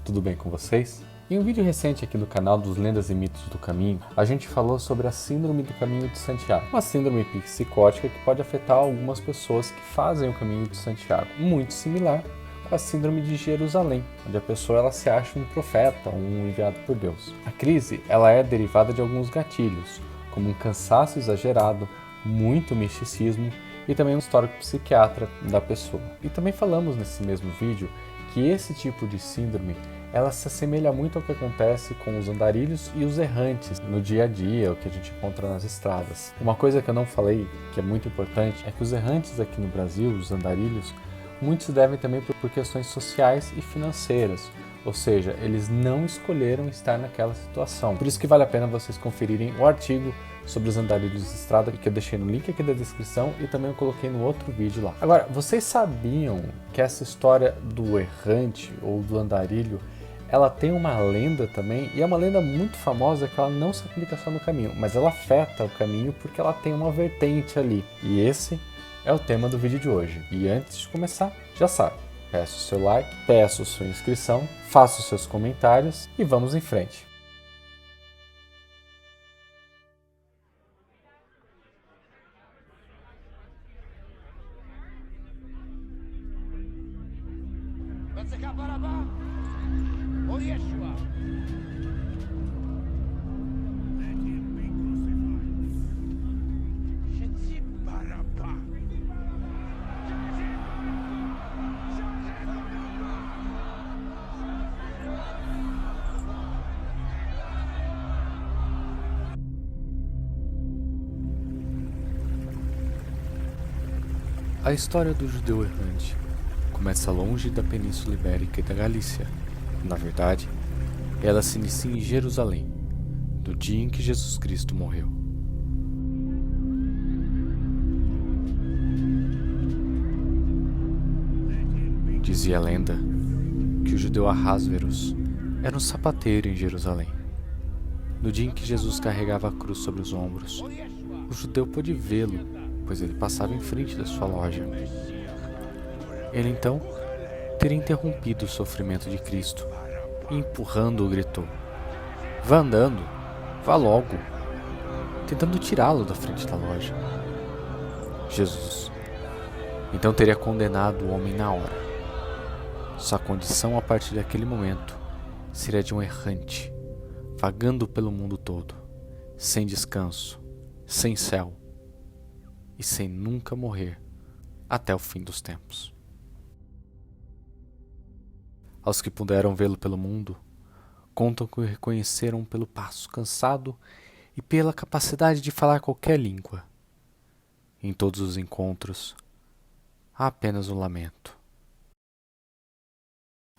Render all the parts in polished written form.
tudo bem com vocês? Em um vídeo recente aqui no canal dos Lendas e Mitos do Caminho, a gente falou sobre a Síndrome do Caminho de Santiago, uma síndrome psicótica que pode afetar algumas pessoas que fazem o Caminho de Santiago, muito similar com a Síndrome de Jerusalém, onde a pessoa ela se acha um profeta, um enviado por Deus. A crise ela é derivada de alguns gatilhos, como um cansaço exagerado, muito misticismo e também um histórico psiquiatra da pessoa. E também falamos nesse mesmo vídeo que esse tipo de síndrome ela se assemelha muito ao que acontece com os andarilhos e os errantes no dia a dia, o que a gente encontra nas estradas. Uma coisa que eu não falei, que é muito importante, é que os errantes aqui no Brasil, os andarilhos, muitos se devem também por questões sociais e financeiras, ou seja, eles não escolheram estar naquela situação. Por isso que vale a pena vocês conferirem o artigo sobre os andarilhos de estrada, que eu deixei no link aqui da descrição e também eu coloquei no outro vídeo lá. Agora, vocês sabiam que essa história do errante ou do andarilho, ela tem uma lenda também, e é uma lenda muito famosa que ela não se aplica só no caminho, mas ela afeta o caminho porque ela tem uma vertente ali. E esse é o tema do vídeo de hoje. E antes de começar, já sabe, peço o seu like, peço sua inscrição, faça os seus comentários e vamos em frente. A história do judeu errante começa longe da Península Ibérica e da Galícia. Na verdade, ela se inicia em Jerusalém, no dia em que Jesus Cristo morreu. Dizia a lenda que o judeu Ahasverus era um sapateiro em Jerusalém. No dia em que Jesus carregava a cruz sobre os ombros, o judeu pôde vê-lo, pois ele passava em frente da sua loja. Ele então teria interrompido o sofrimento de Cristo e, empurrando-o, gritou: "Vá andando, vá logo", tentando tirá-lo da frente da loja. Jesus então teria condenado o homem na hora. Sua condição a partir daquele momento seria de um errante, vagando pelo mundo todo, sem descanso, sem céu e sem nunca morrer até o fim dos tempos. Aos que puderam vê-lo pelo mundo, contam que o reconheceram pelo passo cansado e pela capacidade de falar qualquer língua. Em todos os encontros, há apenas um lamento.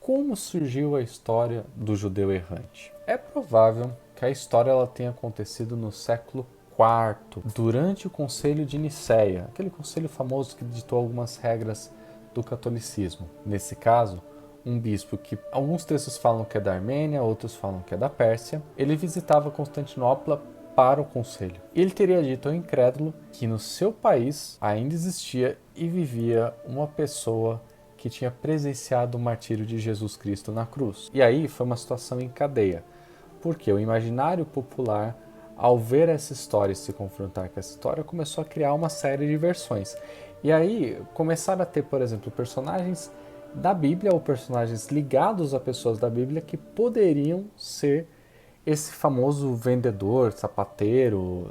Como surgiu a história do judeu errante? É provável que a história ela tenha acontecido no século IV, durante o Concílio de Nicéia, aquele concílio famoso que ditou algumas regras do catolicismo. Nesse caso, um bispo que alguns textos falam que é da Armênia, outros falam que é da Pérsia, ele visitava Constantinopla para o concílio. Ele teria dito ao incrédulo que no seu país ainda existia e vivia uma pessoa que tinha presenciado o martírio de Jesus Cristo na cruz. E aí foi uma situação em cadeia, porque o imaginário popular, ao ver essa história e se confrontar com essa história, começou a criar uma série de versões. E aí começaram a ter, por exemplo, personagens da Bíblia ou personagens ligados a pessoas da Bíblia que poderiam ser esse famoso vendedor, sapateiro,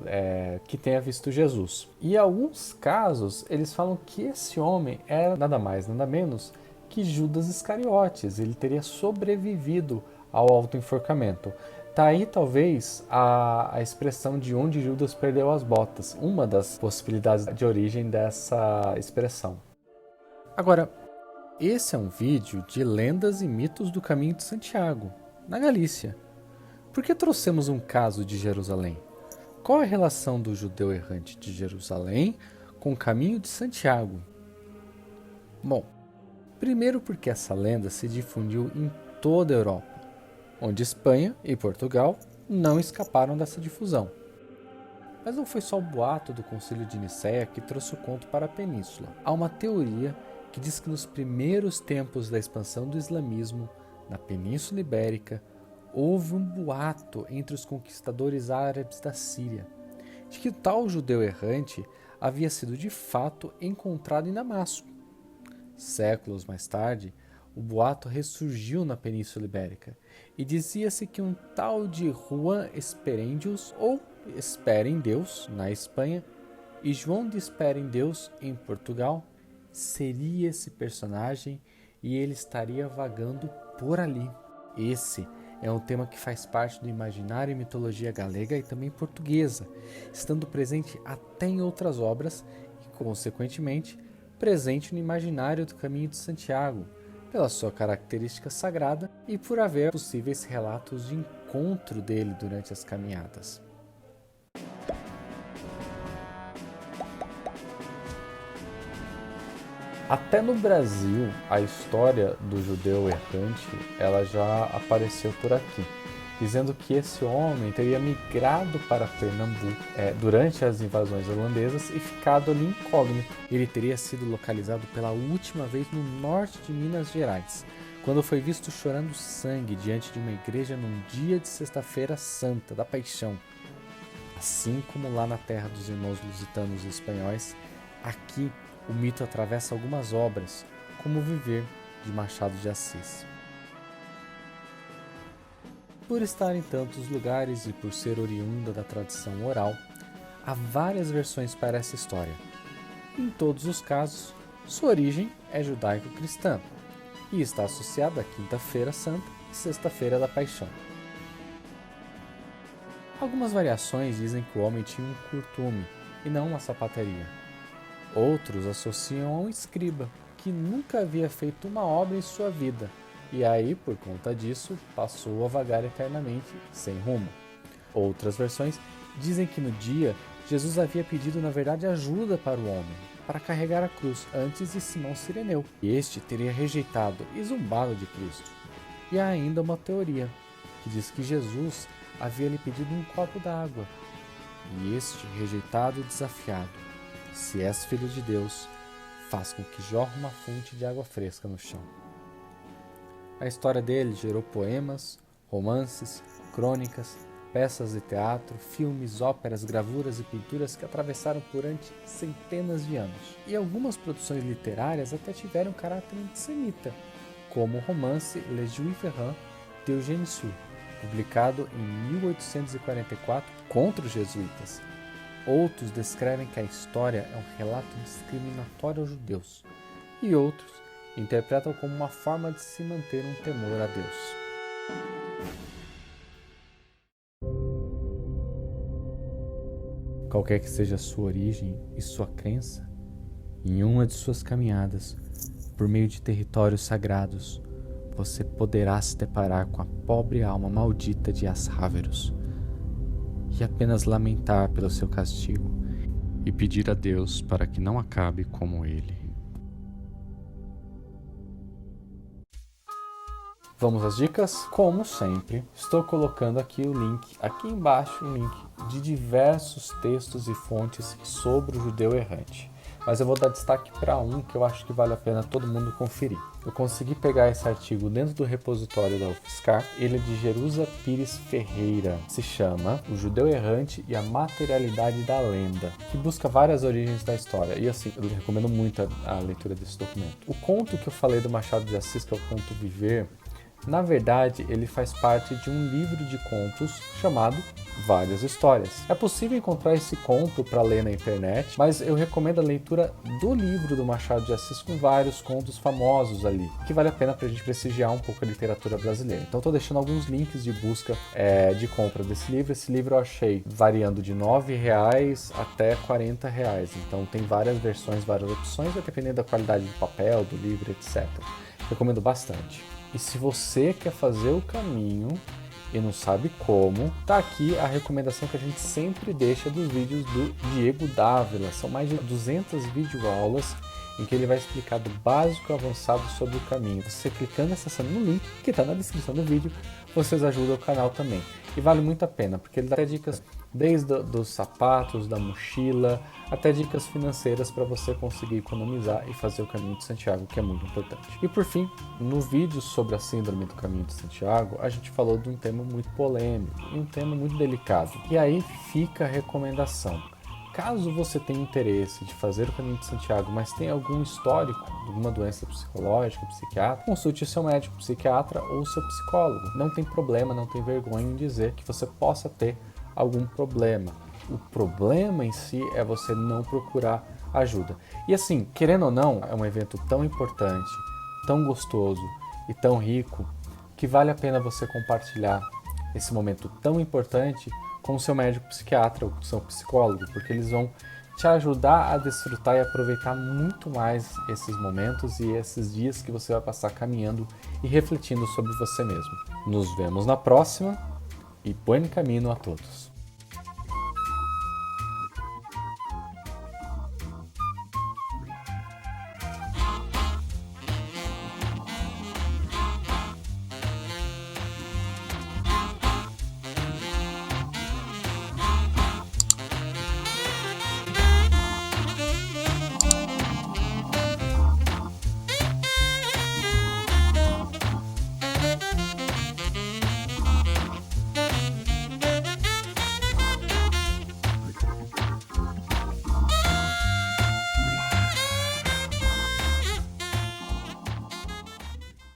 que tenha visto Jesus. E em alguns casos, eles falam que esse homem era nada mais, nada menos que Judas Iscariotes. Ele teria sobrevivido ao autoenforcamento. Tá aí talvez a expressão de onde Judas perdeu as botas, uma das possibilidades de origem dessa expressão. Agora, esse é um vídeo de lendas e mitos do Caminho de Santiago, na Galícia. Por que trouxemos um caso de Jerusalém? Qual é a relação do judeu errante de Jerusalém com o Caminho de Santiago? Bom, primeiro porque essa lenda se difundiu em toda a Europa, onde Espanha e Portugal não escaparam dessa difusão. Mas não foi só o boato do Concílio de Nicéia que trouxe o conto para a península. Há uma teoria que diz que nos primeiros tempos da expansão do islamismo, na Península Ibérica, houve um boato entre os conquistadores árabes da Síria de que o tal judeu errante havia sido de fato encontrado em Damasco. Séculos mais tarde, o boato ressurgiu na Península Ibérica e dizia-se que um tal de Juan Esperendius, ou Espera em Deus, na Espanha, e João de Espera em Deus, em Portugal, seria esse personagem e ele estaria vagando por ali. Esse é um tema que faz parte do imaginário e mitologia galega e também portuguesa, estando presente até em outras obras e, consequentemente, presente no imaginário do Caminho de Santiago, pela sua característica sagrada e por haver possíveis relatos de encontro dele durante as caminhadas. Até no Brasil, a história do judeu errante ela já apareceu por aqui, dizendo que esse homem teria migrado para Pernambuco durante as invasões holandesas e ficado ali incógnito. Ele teria sido localizado pela última vez no norte de Minas Gerais, quando foi visto chorando sangue diante de uma igreja num dia de Sexta-feira Santa da Paixão. Assim como lá na terra dos irmãos lusitanos e espanhóis, aqui o mito atravessa algumas obras, como o Viver, de Machado de Assis. Por estar em tantos lugares e por ser oriunda da tradição oral, há várias versões para essa história. Em todos os casos, sua origem é judaico-cristã e está associada à Quinta-feira Santa e Sexta-feira da Paixão. Algumas variações dizem que o homem tinha um curtume e não uma sapataria. Outros associam a um escriba, que nunca havia feito uma obra em sua vida, e aí, por conta disso, passou a vagar eternamente, sem rumo. Outras versões dizem que no dia, Jesus havia pedido na verdade ajuda para o homem, para carregar a cruz antes de Simão Cireneu, e este teria rejeitado e zombado de Cristo. E há ainda uma teoria, que diz que Jesus havia lhe pedido um copo d'água, e este, rejeitado e desafiado, se és filho de Deus, faz com que jorre uma fonte de água fresca no chão. A história dele gerou poemas, romances, crônicas, peças de teatro, filmes, óperas, gravuras e pinturas que atravessaram durante centenas de anos. E algumas produções literárias até tiveram caráter antissemita, como o romance Le Juif Errant de Eugène Sue, publicado em 1844 contra os jesuítas. Outros descrevem que a história é um relato discriminatório aos judeus, e outros interpretam como uma forma de se manter um temor a Deus. Qualquer que seja a sua origem e sua crença, em uma de suas caminhadas, por meio de territórios sagrados, você poderá se deparar com a pobre alma maldita de Asráveros, e apenas lamentar pelo seu castigo e pedir a Deus para que não acabe como ele. Vamos às dicas? Como sempre, estou colocando aqui o link, aqui embaixo, um link de diversos textos e fontes sobre o judeu errante. Mas eu vou dar destaque para um que eu acho que vale a pena todo mundo conferir. Eu consegui pegar esse artigo dentro do repositório da UFSCar. Ele é de Jerusa Pires Ferreira. Se chama O Judeu Errante e a Materialidade da Lenda, que busca várias origens da história. E assim, eu recomendo muito a leitura desse documento. O conto que eu falei do Machado de Assis, que é o conto Viver, na verdade, ele faz parte de um livro de contos chamado Várias Histórias. É possível encontrar esse conto para ler na internet, mas eu recomendo a leitura do livro do Machado de Assis com vários contos famosos ali, que vale a pena para a gente prestigiar um pouco a literatura brasileira. Então estou deixando alguns links de busca de compra desse livro. Esse livro eu achei variando de R$ 9,00 até R$ 40,00. Então tem várias versões, várias opções, vai depender da qualidade do papel, do livro, etc. Recomendo bastante. E se você quer fazer o caminho e não sabe como, tá aqui a recomendação que a gente sempre deixa dos vídeos do Diego Dávila. São mais de 200 videoaulas em que ele vai explicar do básico ao avançado sobre o caminho. Você clicando e acessando no link que está na descrição do vídeo, vocês ajudam o canal também. E vale muito a pena, porque ele dá até dicas desde dos sapatos, da mochila, até dicas financeiras para você conseguir economizar e fazer o Caminho de Santiago, que é muito importante. E por fim, no vídeo sobre a Síndrome do Caminho de Santiago, a gente falou de um tema muito polêmico e um tema muito delicado. E aí fica a recomendação. Caso você tenha interesse de fazer o Caminho de Santiago, mas tenha algum histórico de alguma doença psicológica, psiquiátrica, consulte seu médico psiquiatra ou seu psicólogo. Não tem problema, não tem vergonha em dizer que você possa ter algum problema. O problema em si é você não procurar ajuda. E assim, querendo ou não, é um evento tão importante, tão gostoso e tão rico, que vale a pena você compartilhar esse momento tão importante com o seu médico psiquiatra ou com o seu psicólogo, porque eles vão te ajudar a desfrutar e aproveitar muito mais esses momentos e esses dias que você vai passar caminhando e refletindo sobre você mesmo. Nos vemos na próxima e buen camino a todos!